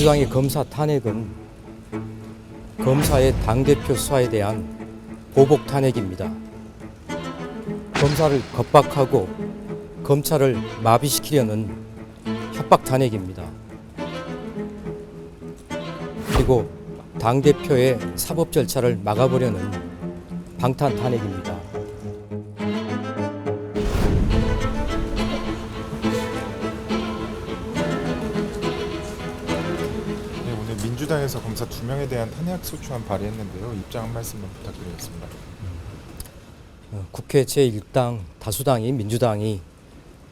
민주당의 검사 탄핵은 검사의 당대표 수사에 대한 보복 탄핵입니다. 검사를 겁박하고 검찰을 마비시키려는 협박 탄핵입니다. 그리고 당대표의 사법 절차를 막아보려는 방탄 탄핵입니다. 오늘 민주당에서 검사 2명에 대한 탄핵 소추안 발의했는데요. 입장 한 말씀만 부탁드리겠습니다. 국회 제1당 다수당인 민주당이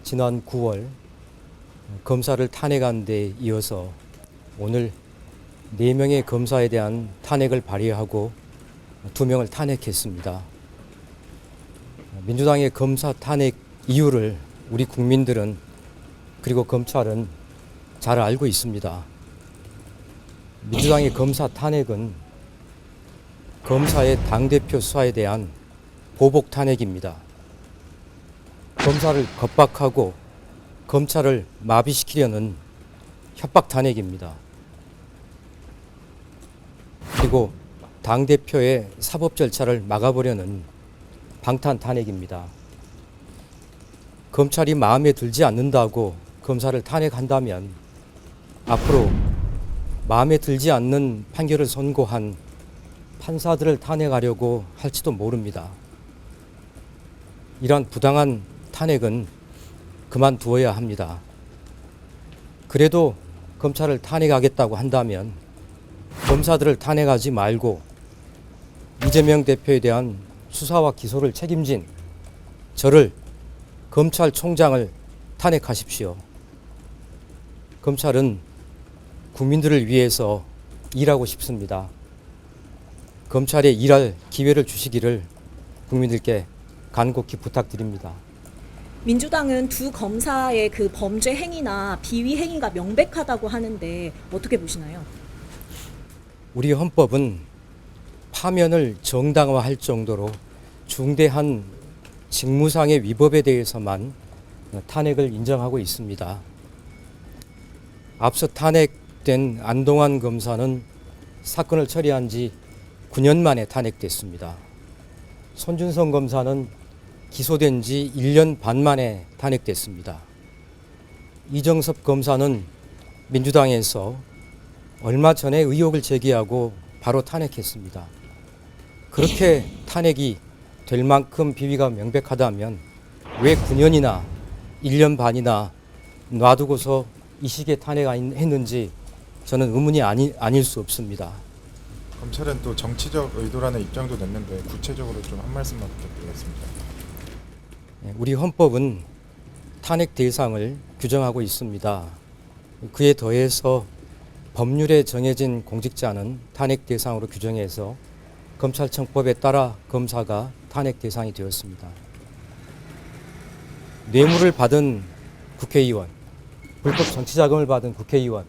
지난 9월 검사를 탄핵한 데 이어서 오늘 4명의 검사에 대한 탄핵을 발의하고 2명을 탄핵했습니다. 민주당의 검사 탄핵 이유를 우리 국민들은 그리고 검찰은 잘 알고 있습니다. 민주당의 검사 탄핵은 검사의 당대표 수사에 대한 보복 탄핵입니다. 검사를 겁박하고 검찰을 마비시키려는 협박 탄핵입니다. 그리고 당대표의 사법 절차를 막아보려는 방탄 탄핵입니다. 검찰이 마음에 들지 않는다고 검사를 탄핵한다면 앞으로 마음에 들지 않는 판결을 선고한 판사들을 탄핵하려고 할지도 모릅니다. 이러한 부당한 탄핵은 그만두어야 합니다. 그래도 검찰을 탄핵하겠다고 한다면 검사들을 탄핵하지 말고 이재명 대표에 대한 수사와 기소를 책임진 저를 검찰총장을 탄핵하십시오. 검찰은 국민들을 위해서 일하고 싶습니다. 검찰에 일할 기회를 주시기를 국민들께 간곡히 부탁드립니다. 민주당은 두 검사의 그 범죄 행위나 비위 행위가 명백하다고 하는데 어떻게 보시나요? 우리 헌법은 파면을 정당화할 정도로 중대한 직무상의 위법에 대해서만 탄핵을 인정하고 있습니다. 앞서 탄핵된 안동환 검사는 사건을 처리한 지 9년 만에 탄핵됐습니다. 손준성 검사는 기소된 지 1년 반 만에 탄핵됐습니다. 이정섭 검사는 민주당에서 얼마 전에 의혹을 제기하고 바로 탄핵했습니다. 그렇게 탄핵이 될 만큼 비위가 명백하다면 왜 9년이나 1년 반이나 놔두고서 이 시기에 탄핵했는지 저는 의문이 아닐 수 없습니다. 검찰은 또 정치적 의도라는 입장도 냈는데 구체적으로 좀 한 말씀만 부탁드리겠습니다. 우리 헌법은 탄핵 대상을 규정하고 있습니다. 그에 더해서 법률에 정해진 공직자는 탄핵 대상으로 규정해서 검찰청법에 따라 검사가 탄핵 대상이 되었습니다. 뇌물을 받은 국회의원, 불법 정치자금을 받은 국회의원,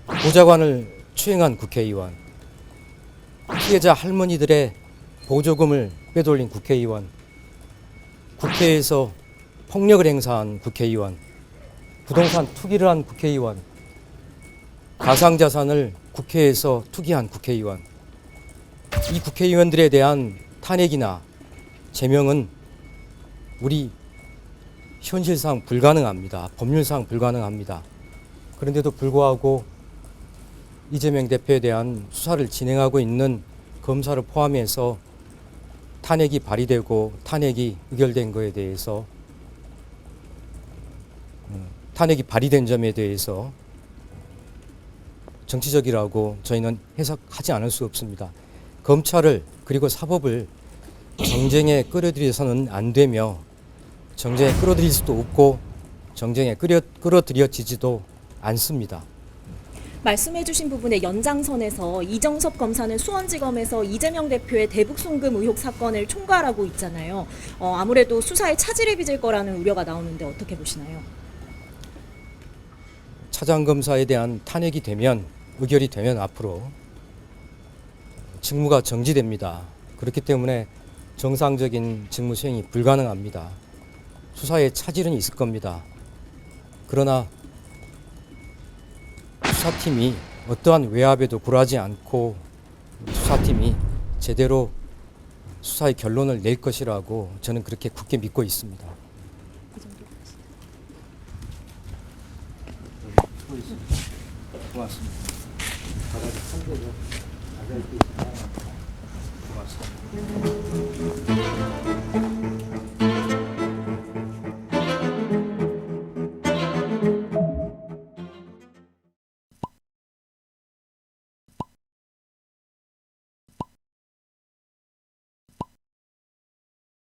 보좌관을 추행한 국회의원, 피해자 할머니들의 보조금을 빼돌린 국회의원, 국회에서 폭력을 행사한 국회의원, 부동산 투기를 한 국회의원, 가상자산을 국회에서 투기한 국회의원, 이 국회의원들에 대한 탄핵이나 제명은 우리 현실상 불가능합니다. 법률상 불가능합니다. 그런데도 불구하고 이재명 대표에 대한 수사를 진행하고 있는 검사를 포함해서 탄핵이 발의되고 탄핵이 의결된 것에 대해서 탄핵이 발의된 점에 대해서 정치적이라고 저희는 해석하지 않을 수 없습니다. 검찰을 그리고 사법을 정쟁에 끌어들여서는 안 되며 정쟁에 끌어들일 수도 없고 정쟁에 끌어들여지지도 않습니다. 말씀해 주신 부분의 연장선에서 이정섭 검사는 수원지검에서 이재명 대표의 대북 송금 의혹 사건을 총괄하고 있잖아요. 아무래도 수사에 차질이 빚을 거라는 우려가 나오는데 어떻게 보시나요? 차장검사에 대한 탄핵이 되면 의결이 되면 앞으로 직무가 정지됩니다. 그렇기 때문에 정상적인 직무 수행이 불가능합니다. 수사에 차질은 있을 겁니다. 그러나 수사팀이 어떠한 외압에도 굴하지 않고 수사팀이 제대로 수사의 결론을 낼 것이라고 저는 그렇게 굳게 믿고 있습니다. 고맙습니다.